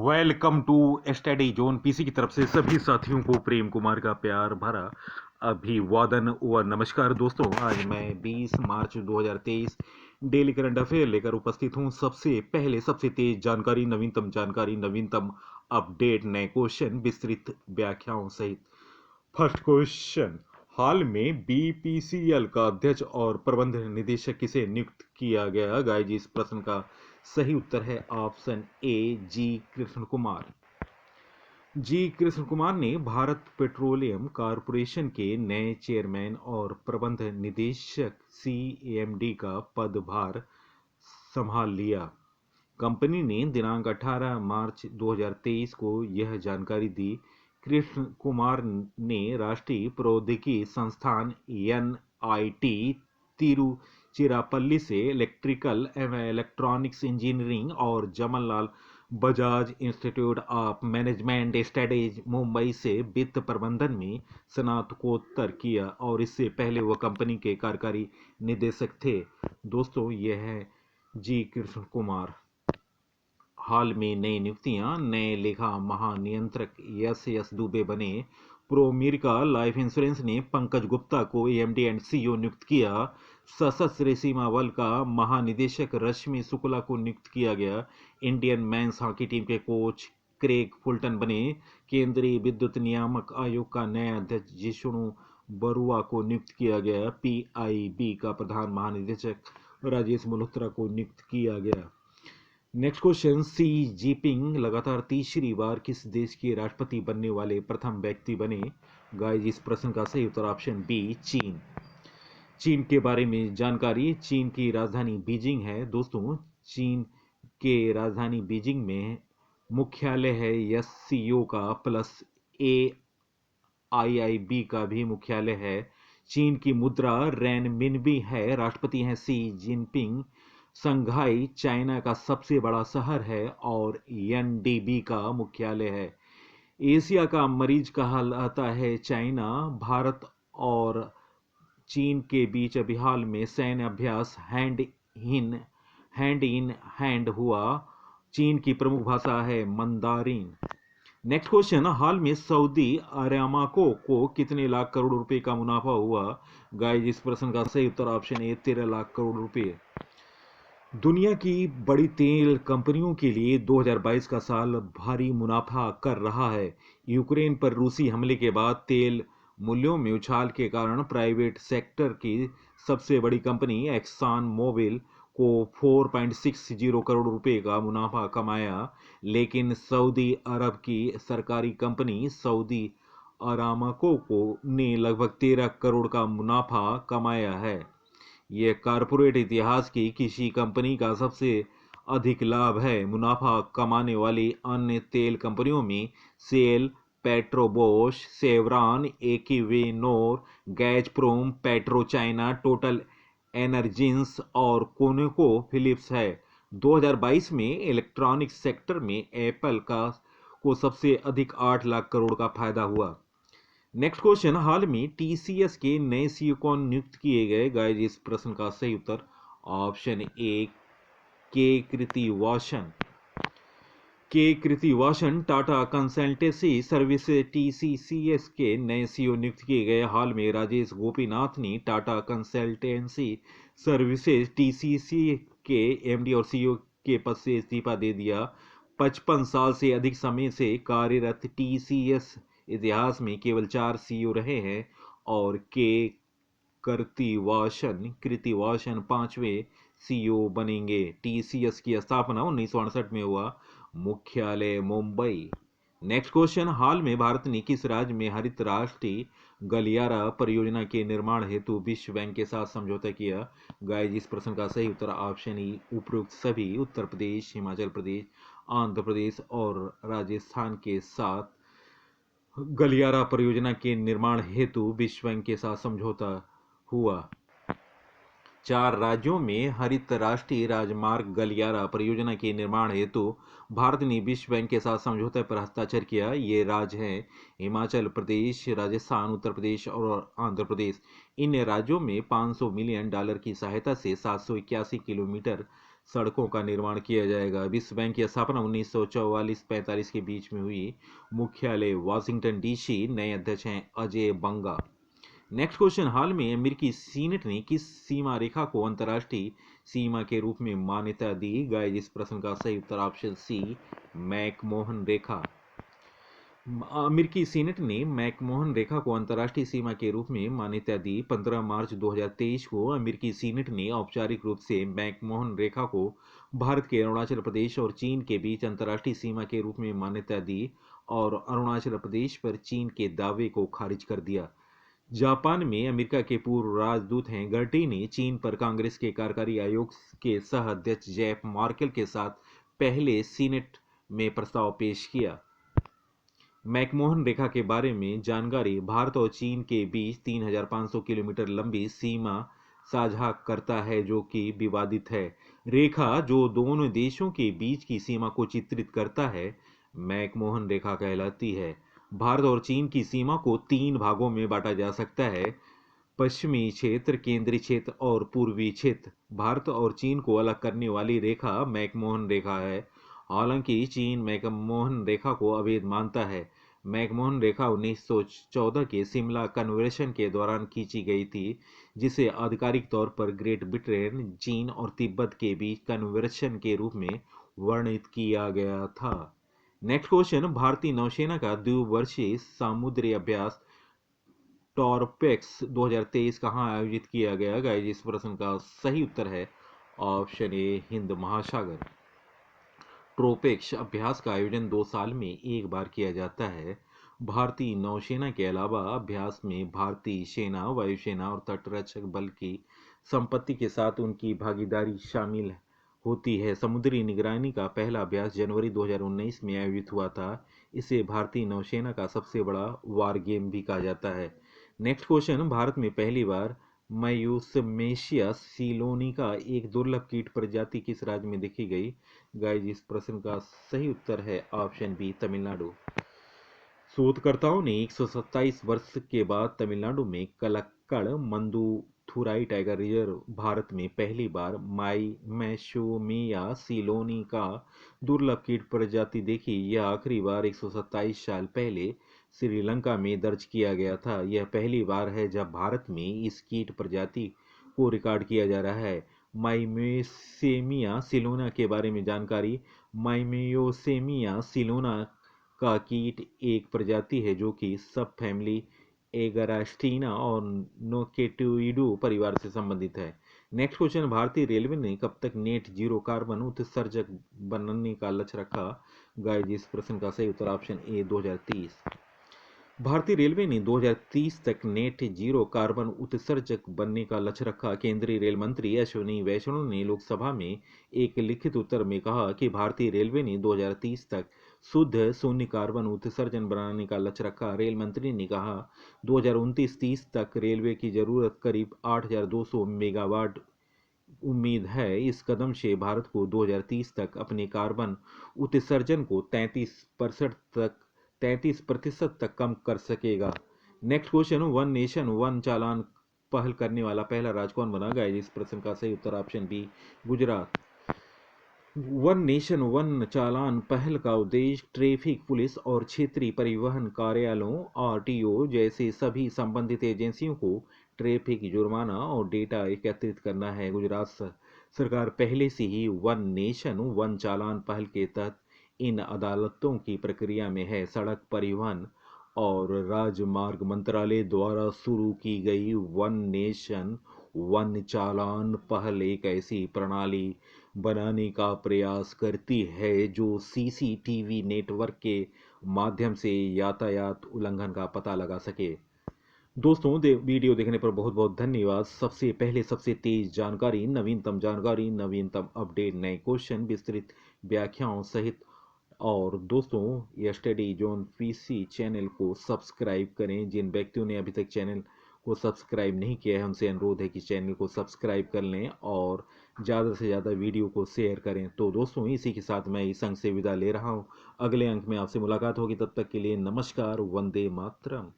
Welcome to study zone PC की तरफ से सभी साथियों को प्रेम कुमार का प्यार भरा अभिवादन व नमस्कार। दोस्तों, आज मैं 20 मार्च 2023 डेली करंट अफेयर लेकर उपस्थित हूं। सबसे पहले सबसे तेज जानकारी, नवीनतम अपडेट, नए क्वेश्चन, विस्तृत व्याख्याओं सहित। फर्स्ट क्वेश्चन, हाल में बीपीसीएल का अध्यक्ष और प्रबंध निदेशक किसे नियुक्त किया गया? गाइस, इस प्रश्न का सही उत्तर है ऑप्शन ए, जी कृष्ण कुमार। जी कृष्ण कुमार ने भारत पेट्रोलियम कॉरपोरेशन के नए चेयरमैन और प्रबंध निदेशक सीएमडी का पदभार संभाल लिया। कंपनी ने दिनांक 18 मार्च 2023 को यह जानकारी दी। कृष्ण कुमार ने राष्ट्रीय प्रौद्योगिकी संस्थान एनआईटी तिरुचिरापल्ली से इलेक्ट्रिकल एवं इलेक्ट्रॉनिक्स इंजीनियरिंग और Jamnalal Bajaj institute of management studies Mumbai से वित्त प्रबंधन में स्नातकोत्तर किया और इससे पहले वह कंपनी के कार्यकारी निदेशक थे। दोस्तों, यह है जी कृष्ण कुमार। हाल में नई नियुक्तियां, नए लेखा महानियंत्रक एस दुबे बने। प्रोमेरिका लाइफ इंश्योरेंस ने पंकज गुप्ता को एमडी एंड सीईओ नियुक्त किया। सशस्त्र सीमा बल का महानिदेशक रश्मि शुक्ला को नियुक्त किया गया। इंडियन मेंस हॉकी टीम के कोच क्रेग फुलटन बने। केंद्रीय विद्युत नियामक आयोग का नया अध्यक्ष जिष्णु बरुआ को नियुक्त किया गया। पीआईबी का प्रधान महानिदेशक राजेश मल्होत्रा को नियुक्त किया गया। नेक्स्ट क्वेश्चन, सी जिनपिंग लगातार तीसरी बार किस देश के राष्ट्रपति बनने वाले प्रथम व्यक्ति बने? गाइस, इस प्रश्न का सही उत्तर ऑप्शन बी, चीन। चीन के बारे में जानकारी, चीन की राजधानी बीजिंग है। दोस्तों, चीन के राजधानी बीजिंग में मुख्यालय है एससीओ का, प्लस AIIB का भी मुख्यालय है। चीन की मुद्रा रेनमिनबी है। राष्ट्रपति हैं सी जिनपिंग। संघाई चाइना का सबसे बड़ा शहर है और एनडीबी का मुख्यालय है। एशिया का मरीज कहा जाता है चाइना। भारत और चीन के बीच अभी हाल में सैन्य अभ्यास हैंड इन हैंड हुआ। चीन की प्रमुख भाषा है मंदारिन। नेक्स्ट क्वेश्चन, हाल में सऊदी अरामको को कितने लाख करोड़ रुपए का मुनाफा हुआ? गाइस, इस प्रश्न का सही उत्तर ऑप्शन ए, 13 लाख करोड़ रुपए। दुनिया की बड़ी तेल कंपनियों के लिए 2022 का साल भारी मुनाफा कर रहा है। यूक्रेन पर रूसी हमले के बाद तेल मूल्यों में उछाल के कारण प्राइवेट सेक्टर की सबसे बड़ी कंपनी एक्सान मोबिल को 4.60 करोड़ रुपए का मुनाफा कमाया। लेकिन सऊदी अरब की सरकारी कंपनी सऊदी अरामको को ने लगभग 13 करोड़ का मुनाफा कमाया है। यह कॉरपोरेट इतिहास की किसी कंपनी का सबसे अधिक लाभ है। मुनाफा कमाने वाली अन्य तेल कंपनियों में Shell, Petrobras, Chevron, Equinor, Gazprom, PetroChina, TotalEnergies और कोनेको फिलिप्स है। 2022 में इलेक्ट्रॉनिक्स सेक्टर में एप्पल को सबसे अधिक 8 लाख करोड़ का फायदा हुआ। नेक्स्ट क्वेश्चन, हाल में टीसीएस के नए सीईओ कौन नियुक्त किए गए? गाइस, इस प्रश्न का सही उत्तर ऑप्शन ए, के कृतिवासन। के कृतिवासन टाटा कंसल्टेंसी सर्विसेज टीसीसीएस के नए सीईओ नियुक्त किए गए। हाल में राजेश गोपीनाथ ने टाटा कंसल्टेंसी सर्विसेज टीसीसी के एमडी और सीईओ के पद से इस्तीफा दे दिया। 55 साल से अधिक समय से कार्यरत टीसीएस इतिहास में केवल 4 सीईओ रहे हैं और के कृतिवासन 5वें सीईओ बनेंगे। टीसीएस की स्थापना 1968 में हुआ। मुख्यालय मुंबई। नेक्स्ट क्वेश्चन, हाल में भारत ने किस राज्य में हरित राष्ट्रीय गलियारा परियोजना के निर्माण हेतु विश्व बैंक के साथ समझौता किया? गाइस, इस प्रश्न का सही उत्तर ऑप्शन ई, उपरोक्त सभी उत्तर प्रदेश, हिमाचल प्रदेश, आंध्र प्रदेश और राजस्थान के साथ गलियारा परियोजना के निर्माण हेतु विश्व बैंक के साथ समझौता हुआ। 4 राज्यों में हरित राष्ट्रीय राजमार्ग गलियारा परियोजना के निर्माण हेतु भारत ने विश्व बैंक के साथ समझौते पर हस्ताक्षर किया। ये राज्य हैं हिमाचल प्रदेश, राजस्थान, उत्तर प्रदेश और आंध्र प्रदेश। इन राज्यों में $500 मिलियन की सहायता से 781 किलोमीटर सड़कों का निर्माण किया जाएगा। विश्व बैंक की स्थापना 1944-45 के बीच में हुई। मुख्यालय वाशिंगटन डीसी। नए अध्यक्ष हैं अजय बंगा। नेक्स्ट क्वेश्चन, हाल में अमेरिकी सीनेट ने किस सीमा रेखा को अंतर्राष्ट्रीय सीमा के रूप में मान्यता दी? गाइस, इस प्रश्न का सही उत्तर ऑप्शन सी, मैकमोहन रेखा। अमेरिकी सीनेट ने मैकमोहन रेखा को अंतर्राष्ट्रीय सीमा के रूप में मान्यता दी। 15 मार्च 2023 को अमेरिकी सीनेट ने औपचारिक रूप से मैकमोहन रेखा को भारत के अरुणाचल प्रदेश और चीन के बीच अंतर्राष्ट्रीय सीमा के रूप में मान्यता दी और अरुणाचल प्रदेश पर चीन के दावे को खारिज कर दिया। जापान में अमेरिका के पूर्व राजदूत हैं गर्टी ने चीन पर कांग्रेस के कार्यकारी आयोग के सह अध्यक्ष जेफ मार्केल के साथ पहले सीनेट में प्रस्ताव पेश किया। मैकमोहन रेखा के बारे में जानकारी, भारत और चीन के बीच 3,500 किलोमीटर लंबी सीमा साझा करता है जो कि विवादित है। रेखा जो दोनों देशों के बीच की सीमा को चित्रित करता है मैकमोहन रेखा कहलाती है। भारत और चीन की सीमा को 3 भागों में बांटा जा सकता है, पश्चिमी क्षेत्र, केंद्रीय क्षेत्र और पूर्वी क्षेत्र। भारत और चीन को अलग करने वाली रेखा मैकमोहन रेखा है। हालांकि चीन मैकमोहन रेखा को अवैध मानता है। मैकमोहन रेखा 1914 के शिमला कन्वेंशन के दौरान खींची गई थी, जिसे आधिकारिक तौर पर ग्रेट ब्रिटेन, चीन और तिब्बत के बीच कन्वेंशन के रूप में वर्णित किया गया था। नेक्स्ट क्वेश्चन, भारतीय नौसेना का द्विवर्षीय समुद्री अभ्यास टॉरपेक्स 2023 कहाँ आयोजित किया गया? गाइस, इस प्रश्न का सही उत्तर है ऑप्शन ए, हिंद महासागर। ट्रोपेक्स अभ्यास का आयोजन 2 साल में एक बार किया जाता है। भारतीय नौसेना के अलावा अभ्यास में भारतीय सेना, वायुसेना और तटरक्षक बल की संपत्ति के साथ उनकी भागीदारी शामिल होती है। समुद्री निगरानी का पहला अभ्यास जनवरी 2019 में आयोजित हुआ था। इसे भारतीय नौसेना का सबसे बड़ा वार गेम भी कहा जाता है। नेक्स्ट क्वेश्चन, भारत में पहली बार मयूसमेशिया सिलोनिका एक दुर्लभ कीट प्रजाति किस राज्य में देखी गई? गाइस, इस प्रश्न का सही उत्तर है ऑप्शन बी, तमिलनाडु। शोधकर्ताओं ने 127 वर्ष के बाद तमिलनाडु में कलक्कड़ मंदुथुराई टाइगर रिजर्व भारत में पहली बार माइमेसोमिया सिलोनी का दुर्लभ कीट प्रजाति देखी। यह आखिरी बार 127 साल पहले श्रीलंका में दर्ज किया गया था। यह पहली बार है जब भारत में इस कीट प्रजाति को रिकॉर्ड किया जा रहा है। माइमेसेमिया सिलोना के बारे में जानकारी, माइमेयोसेमिया सिलोना का कीट एक प्रजाति है जो कि सब फैमिली एगारास्टीना और नोकेटिइडो परिवार से संबंधित है। नेक्स्ट क्वेश्चन, भारतीय रेलवे ने कब तक नेट जीरो कार्बन उत्सर्जक बनने का लक्ष्य रखा? गाइस, इस प्रश्न का सही उत्तर ऑप्शन ए, 2030। भारतीय रेलवे ने 2030 तक नेट जीरो कार्बन उत्सर्जक बनने का लक्ष्य रखा। केंद्रीय रेल मंत्री अश्विनी वैष्णव ने लोकसभा में एक लिखित उत्तर में कहा कि भारतीय रेलवे ने 2030 तक शुद्ध शून्य कार्बन उत्सर्जन बनाने का लक्ष्य रखा। रेल मंत्री ने कहा 2029-30 तक रेलवे की जरूरत करीब 8,200 मेगावाट उम्मीद है। इस कदम से भारत को 2030 तक अपने कार्बन उत्सर्जन को 33% तक कम कर सकेगा। Next question, one nation one challan पहल करने वाला पहला राज्य कौन बना? गाइस, इस प्रश्न का सही उत्तर option B, Gujarat. One nation one challan पहल का उद्देश्य ट्रैफिक पुलिस और क्षेत्रीय परिवहन कार्यालयों आरटीओ जैसे सभी संबंधित एजेंसियों को ट्रैफिक जुर्माना और डेटा एकत्रित करना है। गुजरात सरकार पहले से ही वन नेशन वन चालान पहल के तहत इन अदालतों की प्रक्रिया में है। सड़क परिवहन और राजमार्ग मंत्रालय द्वारा शुरू की गई वन नेशन वन चालान पहल एक ऐसी प्रणाली बनाने का प्रयास करती है जो सीसीटीवी नेटवर्क के माध्यम से यातायात उल्लंघन का पता लगा सके। दोस्तों, वीडियो देखने पर बहुत बहुत धन्यवाद। सबसे पहले सबसे तेज जानकारी, नवीनतम अपडेट, नए क्वेश्चन, विस्तृत व्याख्याओं सहित। और दोस्तों, स्टडी जोन पीसी चैनल को सब्सक्राइब करें। जिन व्यक्तियों ने अभी तक चैनल को सब्सक्राइब नहीं किया है उनसे अनुरोध है कि चैनल को सब्सक्राइब कर लें और ज़्यादा से ज़्यादा वीडियो को शेयर करें। तो दोस्तों, इसी के साथ मैं इस अंक से विदा ले रहा हूँ। अगले अंक में आपसे मुलाकात होगी, तब तक के लिए नमस्कार, वंदे मातरम।